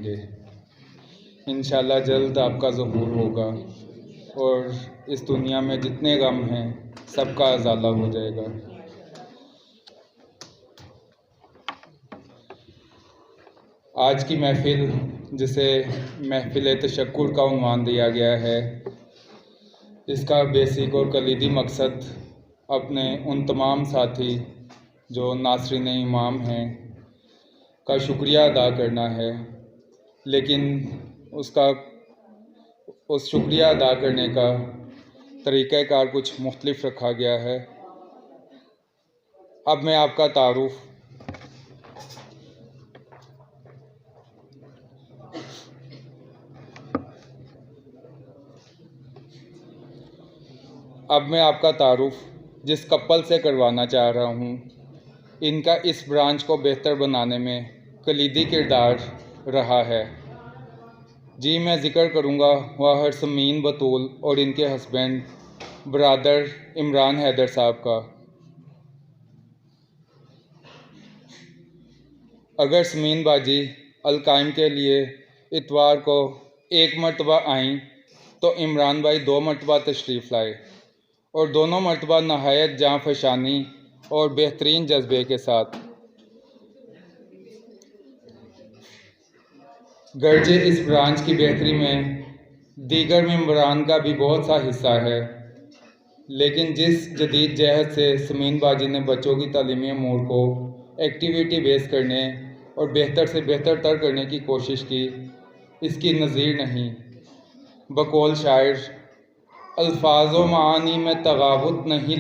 گے۔ انشاءاللہ جلد آپ کا ظہور ہوگا اور اس دنیا میں جتنے غم ہیں سب کا ازالہ ہو جائے گا۔ آج کی محفل جسے محفل تشکر کا عنوان دیا گیا ہے، اس کا بیسک اور کلیدی مقصد اپنے ان تمام ساتھی جو ناصرین امام ہیں کا شکریہ ادا کرنا ہے، لیکن اس شکریہ ادا کرنے کا طریقہ کار کچھ مختلف رکھا گیا ہے۔ اب میں آپ کا تعارف جس کپل سے کروانا چاہ رہا ہوں، ان کا اس برانچ کو بہتر بنانے میں کلیدی کردار رہا ہے۔ جی میں ذکر کروں گا واہر سمین بطول اور ان کے ہسبینڈ برادر عمران حیدر صاحب کا۔ اگر سمین باجی القائم کے لیے اتوار کو 1 مرتبہ آئیں تو عمران بھائی 2 مرتبہ تشریف لائے، اور دونوں مرتبہ نہایت جاں فشانی اور بہترین جذبے کے ساتھ۔ گرچہ اس برانچ کی بہتری میں دیگر ممبران کا بھی بہت سا حصہ ہے، لیکن جس جدید جہد سے سمین باجی نے بچوں کی تعلیمی امور کو ایکٹیویٹی بیس کرنے اور بہتر سے بہتر تر کرنے کی کوشش کی، اس کی نظیر نہیں۔ بقول شاعر، الفاظ و معانی میں تغاوت نہیں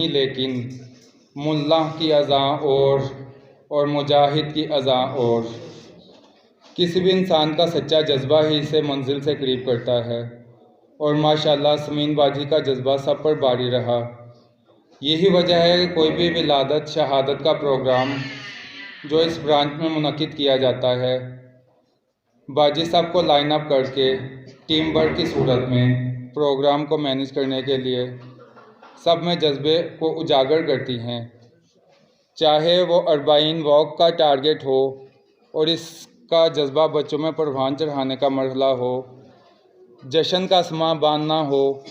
لیکن ملا کی اذاں اور مجاہد کی اذاں اور۔ کسی بھی انسان کا سچا جذبہ ہی اسے منزل سے قریب کرتا ہے، اور ماشاءاللہ سمین باجی کا جذبہ سب پر باری رہا۔ یہی وجہ ہے کہ کوئی بھی ولادت شہادت کا پروگرام جو اس برانچ میں منعقد کیا جاتا ہے، باجی سب کو لائن اپ کر کے ٹیم ورک کی صورت میں پروگرام کو مینیج کرنے کے لیے سب میں جذبے کو اجاگر کرتی ہیں، چاہے وہ 40 واک کا ٹارگٹ ہو اور اس کا جذبہ بچوں میں پروان چڑھانے کا مرحلہ ہو، جشن کا سماں باندھنا ہو،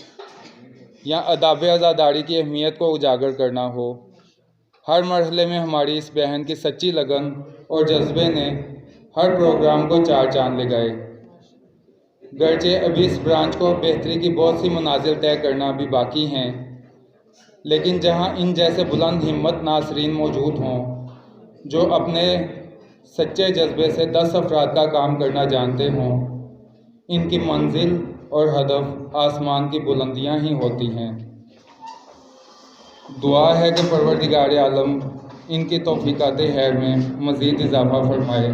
یا آداب عزاداری کی اہمیت کو اجاگر کرنا ہو۔ ہر مرحلے میں ہماری اس بہن کی سچی لگن اور جذبے نے ہر پروگرام کو 4 چاند لگائے۔ گرچہ ابھی اس برانچ کو بہتری کی بہت سی منازل طے کرنا بھی باقی ہیں، لیکن جہاں ان جیسے بلند ہمت ناصرین موجود ہوں جو اپنے سچے جذبے سے 10 افراد کا کام کرنا جانتے ہوں، ان کی منزل اور ہدف آسمان کی بلندیاں ہی ہوتی ہیں۔ دعا ہے کہ پروردگار عالم ان کی توفیقات خیر میں مزید اضافہ فرمائے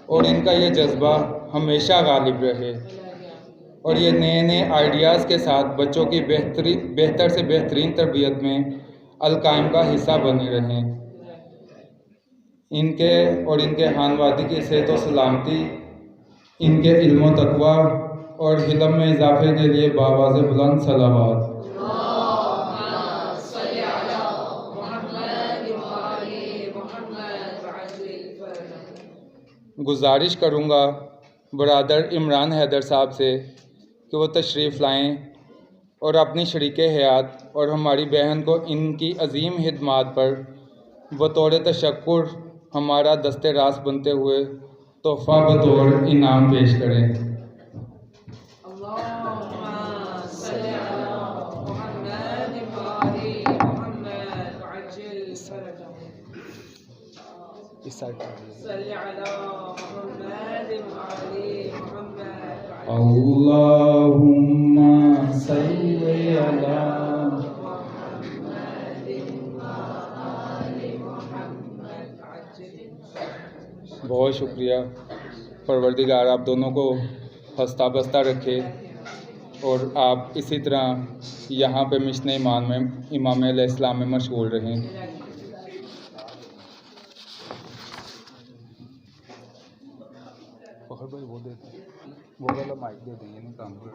اور ان کا یہ جذبہ ہمیشہ غالب رہے، اور یہ نئے آئیڈیاز کے ساتھ بچوں کی بہتر سے بہترین تربیت میں القائم کا حصہ بنی رہیں۔ ان کے اور ان کے خاندان کی صحت و سلامتی، ان کے علم و تقوی اور حلم میں اضافے کے لیے بآواز بلند صلوات۔ گزارش کروں گا برادر عمران حیدر صاحب سے کہ وہ تشریف لائیں اور اپنی شریک حیات اور ہماری بہن کو ان کی عظیم خدمات پر بطور تشکر ہمارا دست راست بنتے ہوئے تحفہ بطور انعام پیش کریں۔ اللہم صلی علی بہت شکریہ۔ پروردگار آپ دونوں کو ہنستا بستا رکھے اور آپ اسی طرح یہاں پہ مشن امام علیہ السلام میں مشغول رہیں۔ وہ والا مائک دے دیں گے کام کر۔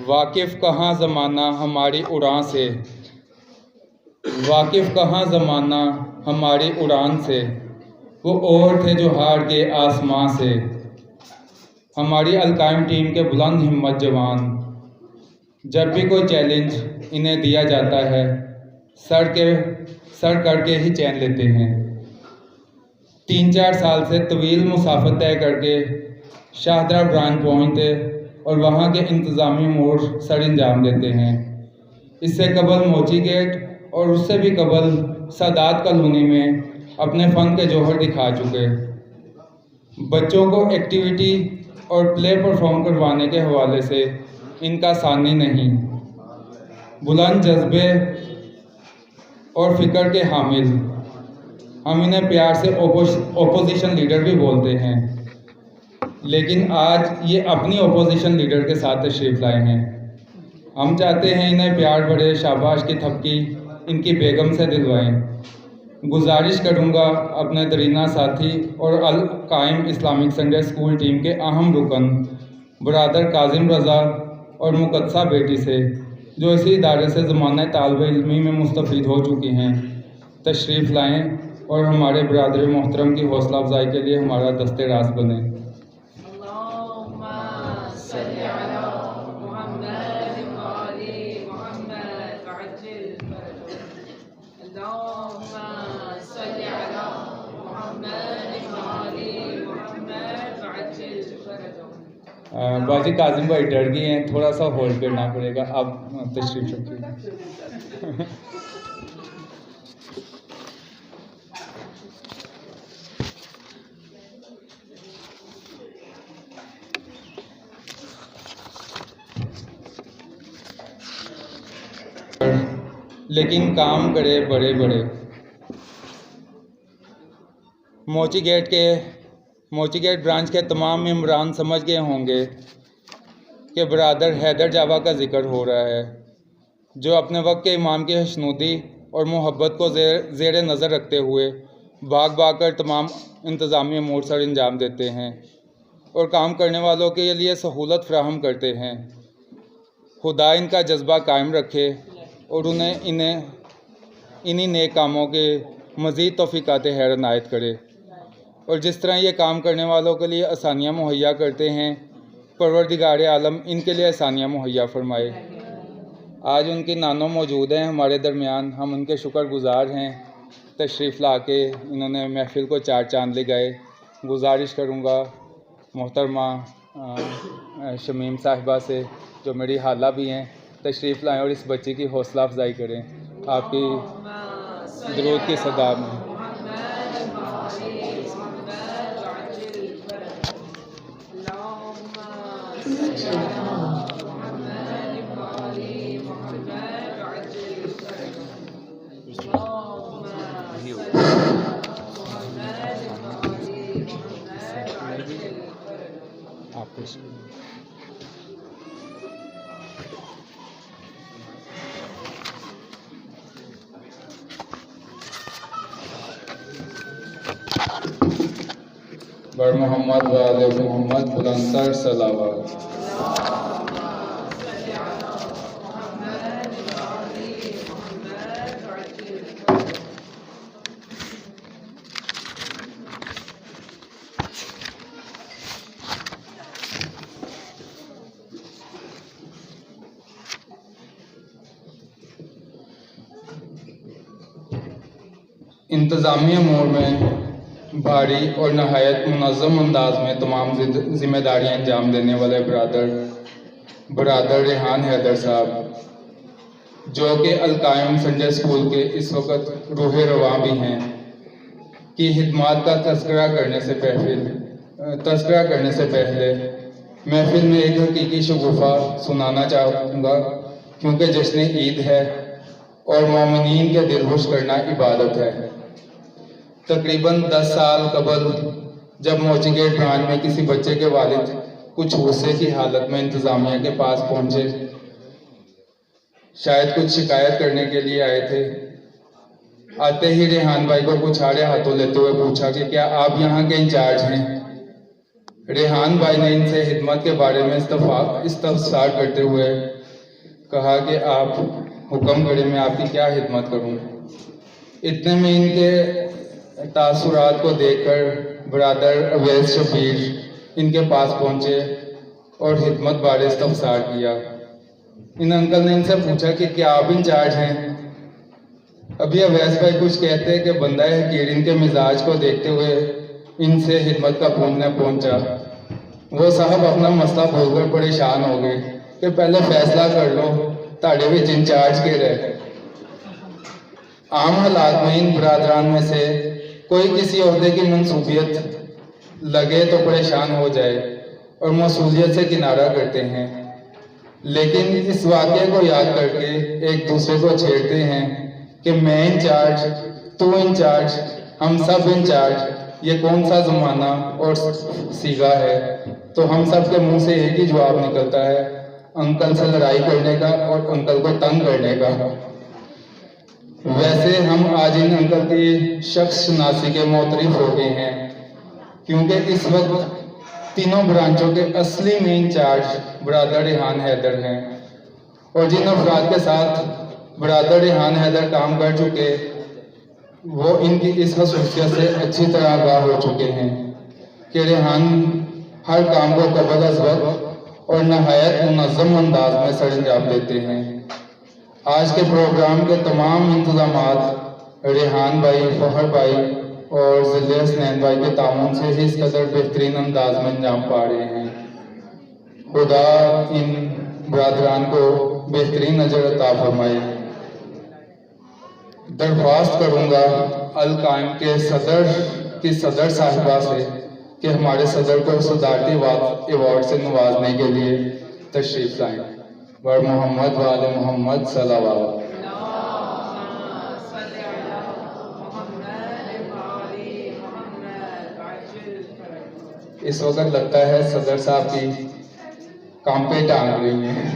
واقف کہاں زمانہ ہماری اڑان سے، واقف کہاں زمانہ ہماری اڑان سے، وہ اور تھے جو ہار کے آسماں سے۔ ہماری القائم ٹیم کے بلند ہمت جوان، جب بھی کوئی چیلنج انہیں دیا جاتا ہے سر کر کے ہی چین لیتے ہیں۔ 3-4 سال سے طویل مسافت طے کر کے شاہدرہ برانچ پہنچتے اور وہاں کے انتظامی امور سر انجام دیتے ہیں۔ اس سے قبل موچی گیٹ اور اس سے بھی قبل سادات کالونی میں اپنے فن کے جوہر دکھا چکے۔ بچوں کو ایکٹیویٹی اور پلے پرفارم کروانے کے حوالے سے ان کا ثانی نہیں۔ بلند جذبے اور فکر کے حامل، ہم انہیں پیار سے اپوزیشن لیڈر بھی بولتے ہیں، لیکن آج یہ اپنی اپوزیشن لیڈر کے ساتھ تشریف لائے ہیں۔ ہم چاہتے ہیں انہیں پیار بھرے شاباش کی تھپکی ان کی بیگم سے دلوائیں۔ گزارش کروں گا اپنے درینہ ساتھی اور القائم اسلامک سنڈے اسکول ٹیم کے اہم رکن برادر کاظم رضا اور مقدسہ بیٹی سے، جو اسی ادارے سے زمانہ طالب علمی میں مستفید ہو چکی ہیں، تشریف لائیں اور ہمارے برادر محترم کی حوصلہ افزائی کے لیے ہمارا دست راست بنیں۔ باجی کاظم بھائی ڈر گئے ہیں، تھوڑا سا ہولڈ کرنا پڑے گا، اب تشریف رکھیے۔ لیکن کام کرے بڑے بڑے۔ موچی گیٹ برانچ کے تمام ممبران سمجھ گئے ہوں گے کہ برادر حیدر جاوا کا ذکر ہو رہا ہے، جو اپنے وقت کے امام کی خوشنودی اور محبت کو زیر نظر رکھتے ہوئے بھاگ کر تمام انتظامی امور سر انجام دیتے ہیں اور کام کرنے والوں کے لیے سہولت فراہم کرتے ہیں۔ خدا ان کا جذبہ قائم رکھے اور انہی نیک کاموں کے مزید توفیقات خیر عنایت کرے، اور جس طرح یہ کام کرنے والوں کے لیے آسانیاں مہیا کرتے ہیں، پروردگار عالم ان کے لیے آسانیاں مہیا فرمائے۔ آج ان کی نانو موجود ہیں ہمارے درمیان، ہم ان کے شکر گزار ہیں، تشریف لا کے انہوں نے محفل کو 4 چاند لگائے۔ گزارش کروں گا محترمہ شمیم صاحبہ سے، جو میری خالہ بھی ہیں، تشریف لائیں اور اس بچی کی حوصلہ افزائی کریں آپ کی درود کی صدا میں۔ آپ کو بر محمد و آل محمد بلندتر صلوات۔ انتظامی امور میں بھاری اور نہایت منظم انداز میں تمام ذمہ داریاں انجام دینے والے برادر ریحان حیدر صاحب، جو کہ القائم سنڈے اسکول کے اس وقت روح رواں بھی ہیں، کی خدمات کا تذکرہ کرنے سے پہلے محفل میں ایک حقیقی شگوفہ سنانا چاہوں گا، کیونکہ جشن عید ہے اور مومنین کے دل خوش کرنا عبادت ہے۔ تقریباً 10 سال قبل جب موچی گیٹ برانچ میں کسی بچے کے والد کچھ غصے کی حالت میں انتظامیہ کے پاس پہنچے، شاید کچھ شکایت کرنے کے لیے آئے تھے، آتے ہی ریحان بھائی کو کچھ آڑے ہاتھوں لیتے ہوئے پوچھا کہ کیا آپ یہاں کے انچارج ہیں؟ ریحان بھائی نے ان سے خدمت کے بارے میں استفسار کرتے ہوئے کہا کہ آپ حکم کریں میں آپ کی کیا خدمت کروں۔ اتنے میں ان کے تاثرات کو دیکھ کر برادر اویس شبیر ان کے پاس پہنچے اور خدمت بارے استفسار کیا۔ ان انکل نے ان سے پوچھا کہ کیا آپ انچارج ہیں؟ ابھی اویس بھائی کچھ کہتے کہ بندہ حقیر ان کے مزاج کو دیکھتے ہوئے ان سے خدمت کا پہنچا۔ وہ صاحب اپنا مسئلہ بھول کر پریشان ہو گئے کہ پہلے فیصلہ کر لو تاڑے بھی انچارج کے رہے۔ عام حالات میں ان برادران میں سے کوئی کسی عہدے کی منصوبیت لگے تو پریشان ہو جائے اور موصولیت سے کنارہ کرتے ہیں، لیکن اس واقعے کو یاد کر کے ایک دوسرے کو چھیڑتے ہیں کہ میں انچارج، تو انچارج، ہم سب انچارج، یہ کون سا زمانہ اور سیگا ہے؟ تو ہم سب کے منہ سے ایک ہی جواب نکلتا ہے، انکل سے لڑائی کرنے کا اور انکل کو تنگ کرنے کا۔ ویسے ہم آج ان انکل کی شخص شناسی کے معترف ہو گئے ہیں، کیونکہ اس وقت تینوں برانچوں کے اصلی مین چارج برادر ریحان حیدر ہیں، اور جن افراد کے ساتھ برادر ریحان حیدر کام کر چکے وہ ان کی اس خصوصیت سے اچھی طرح آگاہ ہو چکے ہیں کہ ریحان ہر کام کو قبل از وقت اور نہایت منظم انداز میں سر انجام دیتے ہیں۔ آج کے پروگرام کے تمام انتظامات ریحان بھائی، فخر بھائی اور ضلع حسنین بھائی کے تعاون سے ہی اس قدر بہترین انداز میں انجام پا رہے ہیں۔ خدا ان برادران کو بہترین اجر عطا فرمائے۔ درخواست کروں گا القائم کے صدر صاحبہ سے کہ ہمارے صدر کو صدارتی ایوارڈ سے نوازنے کے لیے تشریف لائیں۔ ور محمد وآل محمد صلی اللہ علیہ وسلم۔ اس وقت لگتا ہے صدر صاحب کی کام پہ ٹانگ رہی ہیں۔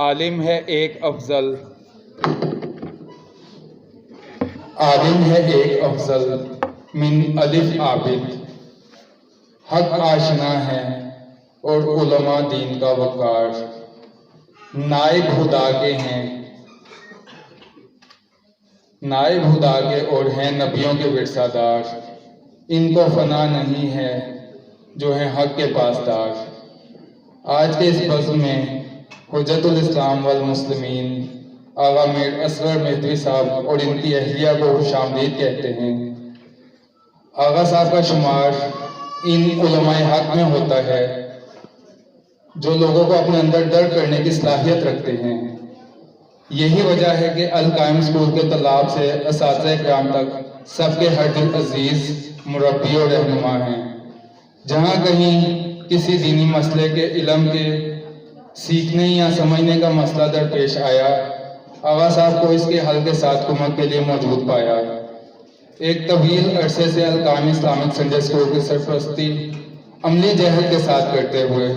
عالم ہے ایک افضل، عالم ہے ایک افضل من الف عابد، حق آشنا ہے اور علماء دین کا وقار، نائب خدا کے ہیں، نائب خدا کے اور ہیں نبیوں کے ورثہ دار، ان کو فنا نہیں ہے جو ہیں حق کے پاسدار۔ آج کے اس بزم میں حجت الاسلام والمسلمین آغا میر اصغر مہدوی صاحب اور ان کی اہلیہ کو خوش آمدید کہتے ہیں۔ آغا صاحب کا شمار ان علماء حق میں ہوتا ہے جو لوگوں کو اپنے اندر درک کرنے کی صلاحیت رکھتے ہیں۔ یہی وجہ ہے کہ القائم اسکول کے طلاب سے اساتذہ کرام تک سب کے ہر دل عزیز مربی اور رہنما ہیں۔ جہاں کہیں کسی دینی مسئلے کے علم کے سیکھنے یا سمجھنے کا مسئلہ درپیش آیا، آغا صاحب کو اس کے حل کے ساتھ کمک کے لیے موجود پایا۔ ایک طویل عرصے سے القائم اسلامک سنڈے اسکول کی سرپرستی عملی جہد کے ساتھ کرتے ہوئے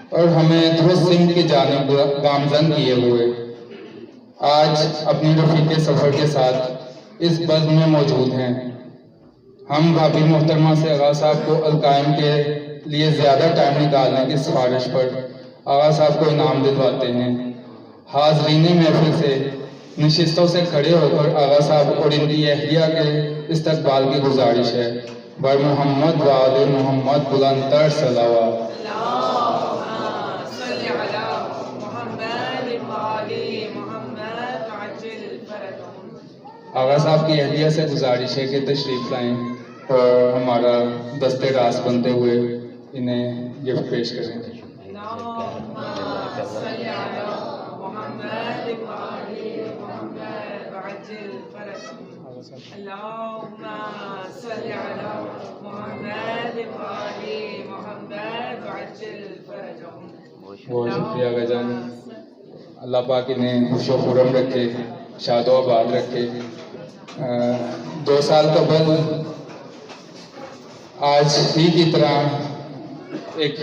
اور ہمیں درست سمت کی جانب گامزن کیے ہوئے آج اپنی رفیق سفر کے ساتھ اس بزم میں موجود ہیں۔ ہم بھابھی محترمہ سے آغا صاحب کو القائم کے لیے زیادہ ٹائم نکالنے کی سفارش پر آغا صاحب کو انعام دلواتے ہیں۔ حاضرین محفل سے نشستوں سے کھڑے ہو کر آغا صاحب اور ان کی اہلیہ کے استقبال کی گزارش ہے۔ بر محمد وآل محمد بلند تر صلوات۔ آغا صاحب کی اہلیہ سے گزارش ہے کہ تشریف لائیں اور ہمارا دست راست بنتے ہوئے انہیں گفٹ پیش کریں۔ بہت شکریہ آغا جان۔ اللہ پاک انہیں خوش و خرم رکھے، شاد و آباد رکھے۔ 2 سال قبل آج ہی کی طرح ایک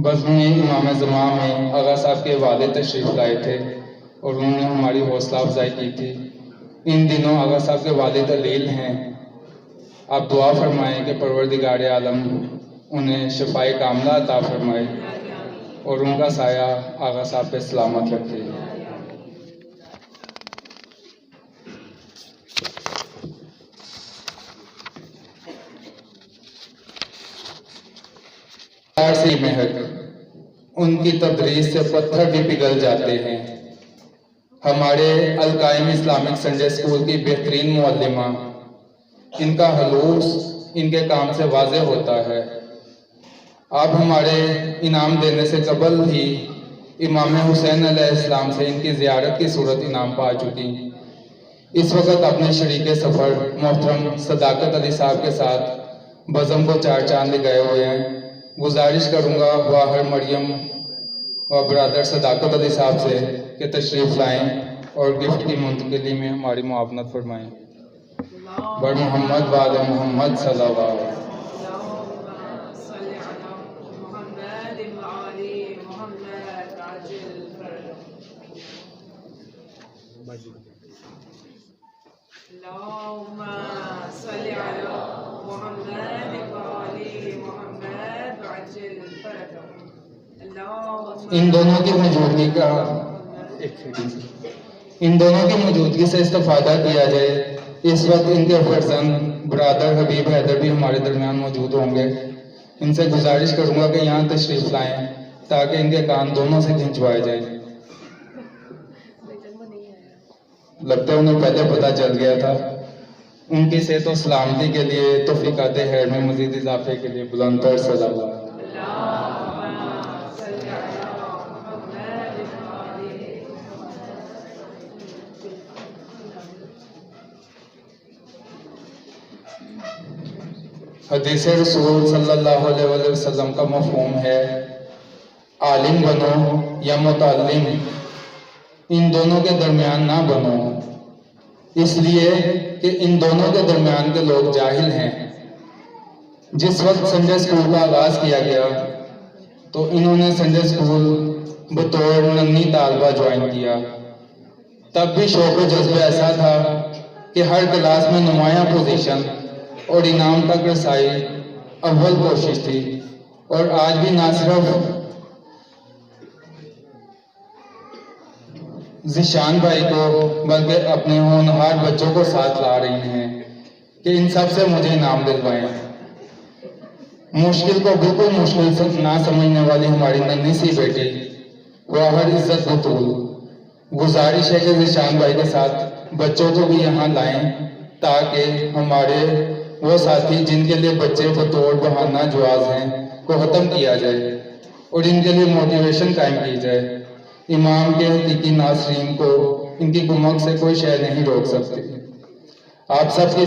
بزم امام زمان میں آغا صاحب کے والد تشریف لائے تھے اور انہوں نے ہماری حوصلہ افزائی کی تھی۔ ان دنوں آغا صاحب کے والد علیل ہیں، آپ دعا فرمائیں کہ پروردگار عالم انہیں شفائے کاملہ عطا فرمائے اور ان کا سایہ آغا صاحب پہ سلامت رکھے۔ سے مہک، ان کی تدریس سے پتھر بھی پگھل جاتے ہیں۔ ہمارے القائم اسلامک سنڈے اسکول کی بہترین معلمہ، ان کا خلوص ان کے کام سے واضح ہوتا ہے۔ آپ ہمارے انعام دینے سے قبل ہی امام حسین علیہ السلام سے ان کی زیارت کی صورت انعام پا چکی۔ اس وقت اپنے شریک سفر محترم صداقت علی صاحب کے ساتھ بزم کو 4 چاند لگائے ہوئے ہیں۔ گزارش کروں گا واہر مریم و برادر صداقت علی صاحب سے کہ تشریف لائیں اور گفٹ کی منتقلی میں ہماری معاونت فرمائیں۔ بر محمد وآل محمد صلی اللہ علیہ وسلم۔ ان دونوں کی موجودگی سے استفادہ کیا جائے۔ اس وقت ان کے فرزند برادر حبیب حیدر بھی ہمارے درمیان موجود ہوں گے۔ ان سے گزارش کروں گا کہ یہاں تشریف لائیں تاکہ ان کے کان دونوں سے کھنچوائے جائیں۔ لگتا ہے انہیں پہلے پتہ چل گیا تھا۔ ان کی صحت و سلامتی کے لیے، توفیقات خیر میں مزید اضافے کے لیے بلند تر صلوات۔ حدیث رسول صلی اللہ علیہ وسلم کا مفہوم ہے عالم بنو یا متعلم، ان دونوں کے درمیان نہ بنو، اس لیے کہ ان دونوں کے درمیان کے لوگ جاہل ہیں۔ جس وقت سنڈے اسکول کا آغاز کیا گیا تو انہوں نے سنڈے اسکول بطور ننھی طالبہ جوائن کیا۔ تب بھی شوق و جذبہ ایسا تھا کہ ہر کلاس میں نمایاں پوزیشن اور انعام تک رسائی اول کوشش تھی، اور آج بھی نہ صرف ذیشان بھائی کو بلکہ اپنے ہونہار بچوں کو ساتھ لا رہی ہیں کہ ان سب سے مجھے انعام دلوائیں۔ مشکل کو بالکل مشکل سے نہ سمجھنے والی ہماری ننھی سی بیٹی واہر عزت بطول، گزارش ہے کہ ذیشان بھائی کے ساتھ بچوں کو بھی یہاں لائیں تاکہ ہمارے وہ ساتھی جن کے لیے بچے بطور بہانہ جواز ہیں کو ختم کیا جائے اور ان کے لیے موٹیویشن قائم کی جائے۔ امام کے حقیقی ناصرین کو ان کی کمک سے کوئی شے نہیں روک سکتی۔ آپ سب کی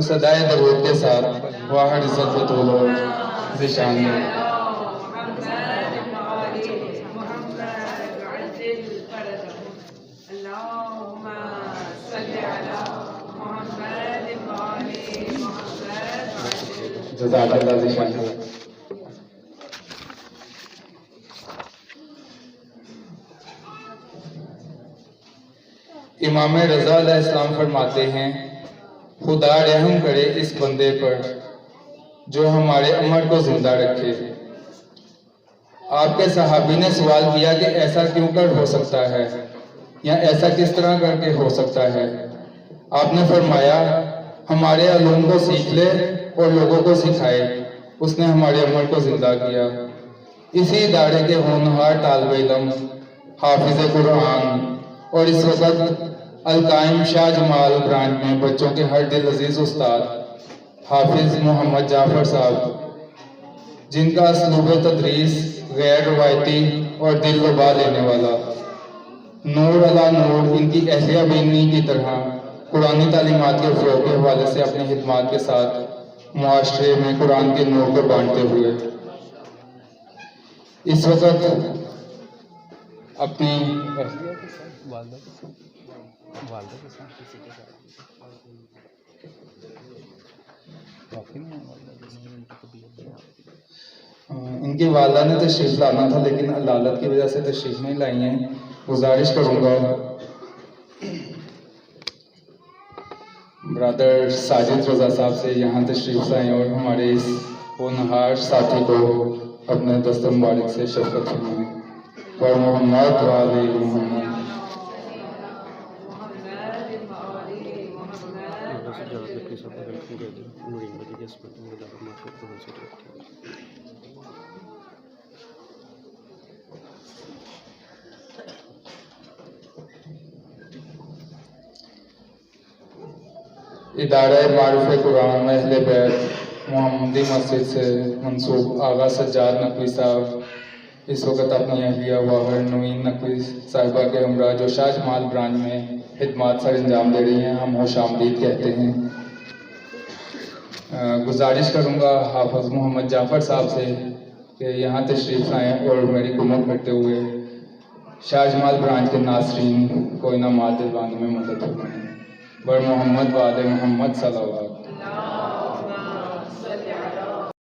صدائے درود کے ساتھ واحد عزت بطول اور ذیشان میں جزاک اللہ ذیشان۔ امام رضا علیہ السلام فرماتے ہیں خدا رحم کرے اس بندے پر جو ہمارے عمر کو زندہ رکھے۔ آپ کے صحابی نے سوال کیا کہ ایسا کیوں کر ہو سکتا ہے یا ایسا کس طرح کر کے ہو سکتا ہے؟ آپ نے فرمایا ہمارے علوم کو سیکھ لے اور لوگوں کو سکھائے۔ اس نے ہمارے عمر کو زندہ کیا۔ اسی ادارے کے ہونہار طالب علم، حافظ قرآن اور اس وقت القائم شاہ جمال برانچ میں بچوں کے ہر دل عزیز استاد حافظ محمد جعفر صاحب، جن کا اسلوب تدریس غیر روایتی اور دل لبا لینے والا، نور علی نور ان کی اہلیہ بینی کی طرح قرآنی تعلیمات کے فروغ کے حوالے سے اپنی خدمات کے ساتھ معاشرے میں قرآن کے نور کو بانٹتے ہوئے اس وقت اپنی ان کی والدہ نے تشریف لانا تھا لیکن علالت کی وجہ سے تشریف نہیں لائی ہیں. گزارش کروں گا برادر ساجد رضا صاحب سے یہاں تشریف لائیں اور ہمارے اس ہونہار ساتھی کو اپنے دست مبارک سے شفقت فرمائیں. پر محمد وآل محمد. ادارہ معروف قرآن اہل بیت محمدی مسجد سے منسوب آغا سجاد نقوی صاحب اس وقت اپنی اہلیہ واہر نوین نقوی صاحبہ کے ہمراہ جو شاہ جمال برانچ میں خدمات سر انجام دے رہی ہیں ہم خوش آمدید کہتے ہیں. گزارش کروں گا حافظ محمد جعفر صاحب سے کہ یہاں تشریف لائیں اور میری کمک کرتے ہوئے شاہ جمال برانچ کے ناظرین کو انعامات دلوانے میں مدد فرمائیں. بر محمد وآل محمد صلی اللہ علیہ وسلم.